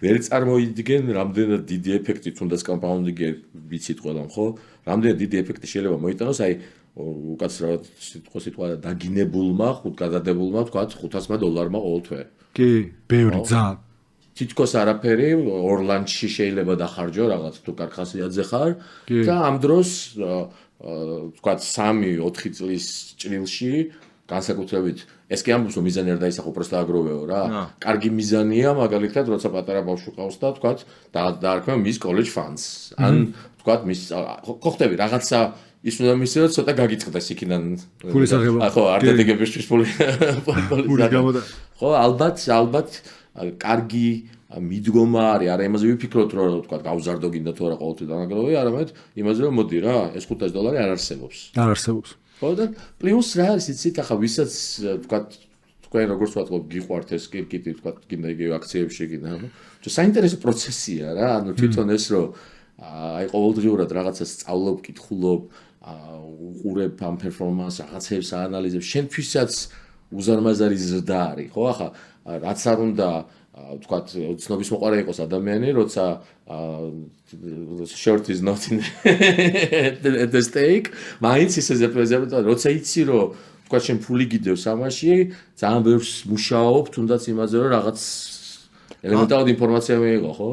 ვერ წარმოიდგენ რამდენად დიდი ეფექტი თუნდაც კომპაუნდინგი ვიცით ყველამ ხო რამდენად დიდი ეფექტი შეიძლება მოიტანოს აი უკაცრავად სიტყვა დაგინებულმა ხუთგაზრდებულმა თქვა $500 ყოველ თვე კი ბევრი ძალიან თითქოს არაფერი ორ ლანჩში შეიძლება დახარჯო რაღაც თუ კარგ ხასიათზე ხარ და ამ დროს თქვა 3-4 წლის ჭრილში განსაკუთრებით ეს კი ამბობს რომ მიზანი არ დაისახო უბრალოდ აგროვეო რა კარგი მიზანია მაგალითად როცა პატარა ბავშვი ყავს და თქვა დაარქმევ მის college funds ან თქვა მის ხო ხტები რაღაცა ის უნდა მისცეს ცოტა გაგიწყდეს იქიდან ფულის აღება ხო არ დადეგებისთვის ფული გამოდა ხო ალბათ კარგი მიდგომა არის არა იმაზე ვიფიქროთ რომ თქვა გავზარდო გინდა თუ არა ყოველთვის დანაგროვე არამედ იმაზე რომ მოდი რა ეს $500 არ არსებობს ხო და პლუს რა არის იცით ახლა ვისაც თქვა თქვენ როგორც ვატყობ გიყვართ ეს კირკიტი თქვა გინდა იგივე აქციებში გინდა ხო საინტერესო პროცესია რა ანუ თვითონ ეს რომ აი ყოველდღიურად რაღაცას სწავლობ კითხულობ უყურებ ამ პერფორმანსს რაღაცებს აანალიზებ შენთვისაც უზარმაზარი ზრდა არის ხო ახლა რაც არ უნდა თქვა ცნობის მოყარე იყოს ადამიანი როცა short is not in at the stake მაინც ისე ზეპრეზერვატა როცა იცი რომ თქვა შენ ფული გიდევს ამაში ძალიან ბევრს მუშაობ თუნდაც იმაზე რომ რაღაც ელემენტარული ინფორმაცია მიიღო ხო